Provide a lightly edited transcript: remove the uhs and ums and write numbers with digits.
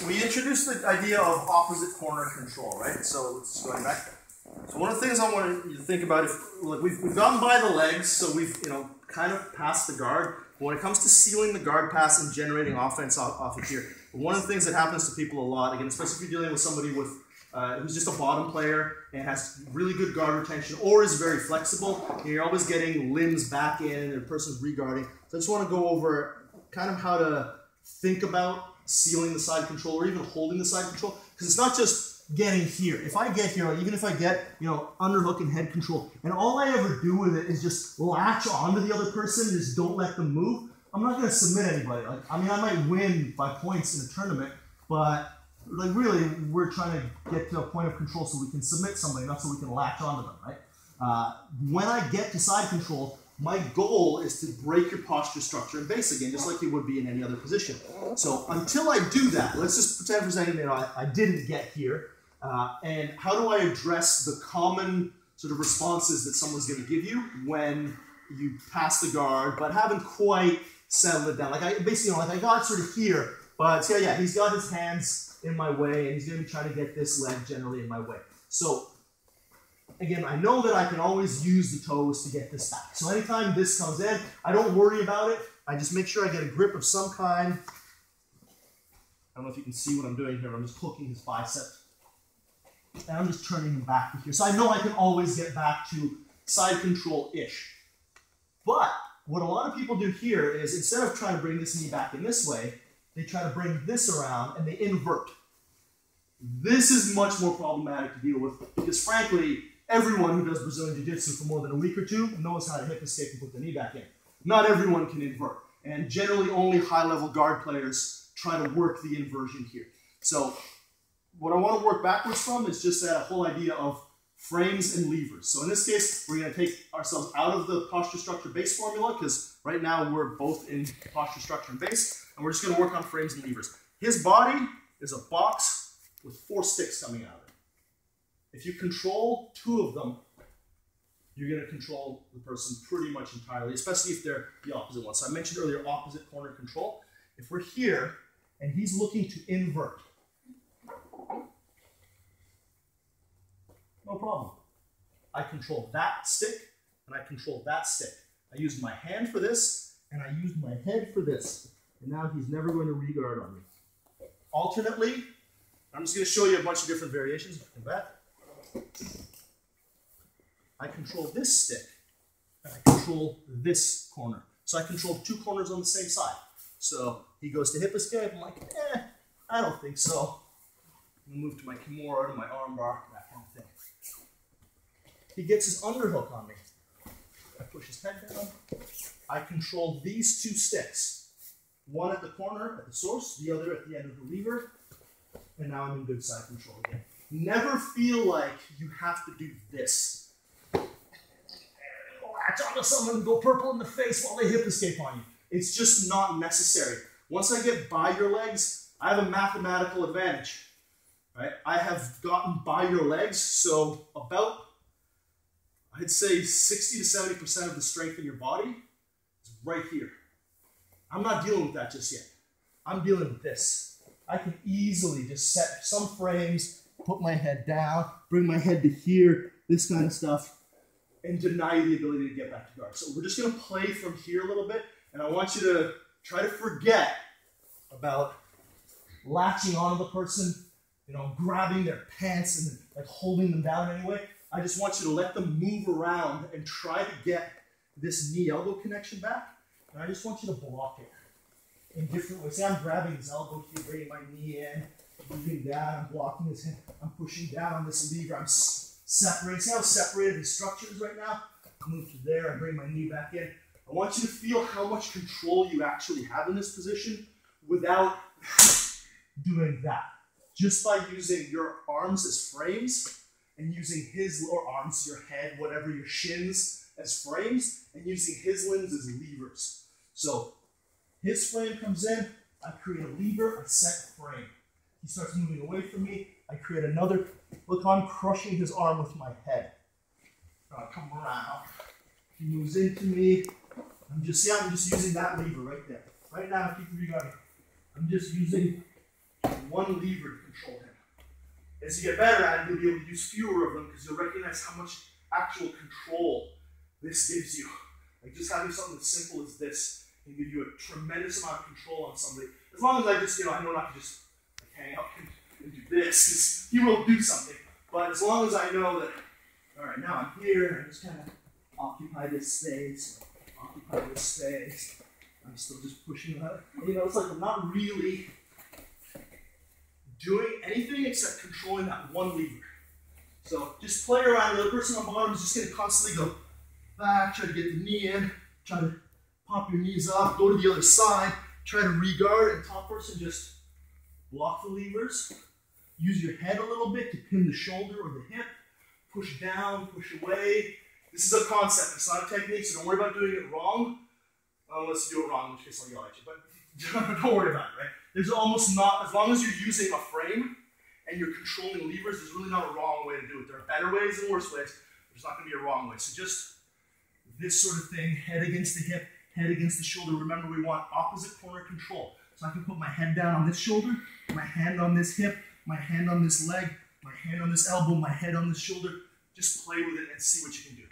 we introduced the idea of opposite corner control, right? So let's go back. So one of the things I want you to think about, like we've gotten by the legs, so we've kind of passed the guard. But when it comes to sealing the guard pass and generating offense off of here, one of the things that happens to people a lot, again, especially if you're dealing with somebody with who's just a bottom player and has really good guard retention or is very flexible, you're always getting limbs back in and the person's reguarding. So I just want to go over kind of how to think about sealing the side control or even holding the side control, because it's not just getting here. If I get here, even if I get underhook and head control, and all I ever do with it is just latch onto the other person, just don't let them move, I'm not going to submit anybody. Like, I mean, I might win by points in a tournament, but like really, we're trying to get to a point of control so we can submit somebody, not so we can latch onto them, right? When I get to side control, my goal is to break your posture structure and base again, just like you would be in any other position. So until I do that, let's just pretend for a second I didn't get here. And how do I address the common sort of responses that someone's going to give you when you pass the guard, but haven't quite settled it down? Like I got sort of here, but yeah, he's got his hands in my way, and he's going to be trying to get this leg generally in my way. So again, I know that I can always use the toes to get this back. So anytime this comes in, I don't worry about it. I just make sure I get a grip of some kind. I don't know if you can see what I'm doing here. I'm just hooking his bicep. And I'm just turning him back to here. So I know I can always get back to side control-ish. But what a lot of people do here is instead of trying to bring this knee back in this way, they try to bring this around and they invert. This is much more problematic to deal with because, frankly, everyone who does Brazilian Jiu-Jitsu for more than a week or two knows how to hip escape and put the knee back in. Not everyone can invert. And generally only high-level guard players try to work the inversion here. So what I want to work backwards from is just that whole idea of frames and levers. So in this case, we're going to take ourselves out of the posture structure base formula because right now we're both in posture structure and base, and we're just going to work on frames and levers. His body is a box with 4 sticks coming out of it. If you control 2 of them, you're going to control the person pretty much entirely, especially if they're the opposite one. So I mentioned earlier opposite corner control. If we're here and he's looking to invert, no problem. I control that stick and I control that stick. I use my hand for this and I use my head for this. And now he's never going to reguard on me. Alternately, I'm just going to show you a bunch of different variations. Come back. I control this stick and I control this corner. So I control 2 corners on the same side. So he goes to hip escape. I'm like, I don't think so. I'm going to move to my kimura, to my arm bar, that kind of thing. He gets his underhook on me. I push his head down. I control these 2 sticks. One at the corner, at the source, the other at the end of the lever. And now I'm in good side control again. Never feel like you have to do this. Latch onto someone and go purple in the face while they hip escape on you. It's just not necessary. Once I get by your legs, I have a mathematical advantage. Right? I have gotten by your legs, so about, I'd say 60 to 70% of the strength in your body is right here. I'm not dealing with that just yet. I'm dealing with this. I can easily just set some frames, put my head down, bring my head to here, this kind of stuff, and deny you the ability to get back to guard. So we're just going to play from here a little bit, and I want you to try to forget about latching onto the person, grabbing their pants and like holding them down anyway. I just want you to let them move around and try to get this knee-elbow connection back. And I just want you to block it in different ways. See, I'm grabbing his elbow here, bringing my knee in, moving down, I'm blocking his hand, I'm pushing down on this lever, I'm separating. See how separated his structure is right now? I move to there, I bring my knee back in. I want you to feel how much control you actually have in this position without doing that. Just by using your arms as frames and using his, or arms, your head, whatever, your shins as frames, and using his limbs as levers. So his frame comes in, I create a lever, I set a frame. He starts moving away from me, I create another. Look how I'm crushing his arm with my head. Now I come around, he moves into me. I'm just using that lever right there. Right now, keep regarding. I'm just using one lever to control him. As you get better at it, you'll be able to use fewer of them because you'll recognize how much actual control this gives you. Like just having something as simple as this can give you a tremendous amount of control on somebody. As long as I just, I know not to just like, hang out and do this, because he will do something. But as long as I know that, all right, now I'm here, I just kind of occupy this space, I'm still just pushing out. It's like I'm not really doing anything except controlling that one lever. So just play around. The other person on the bottom is just going to constantly go back, try to get the knee in, try to pop your knees up, go to the other side, try to reguard, and top person just block the levers. Use your head a little bit to pin the shoulder or the hip. Push down, push away. This is a concept, it's not a technique, so don't worry about doing it wrong. Unless you do it wrong, in which case I'll yell at you. But don't worry about it, right? There's almost not, as long as you're using a frame and you're controlling levers, there's really not a wrong way to do it. There are better ways and worse ways. There's not going to be a wrong way. So just this sort of thing, head against the hip, head against the shoulder. Remember, we want opposite corner control. So I can put my head down on this shoulder, my hand on this hip, my hand on this leg, my hand on this elbow, my head on this shoulder. Just play with it and see what you can do.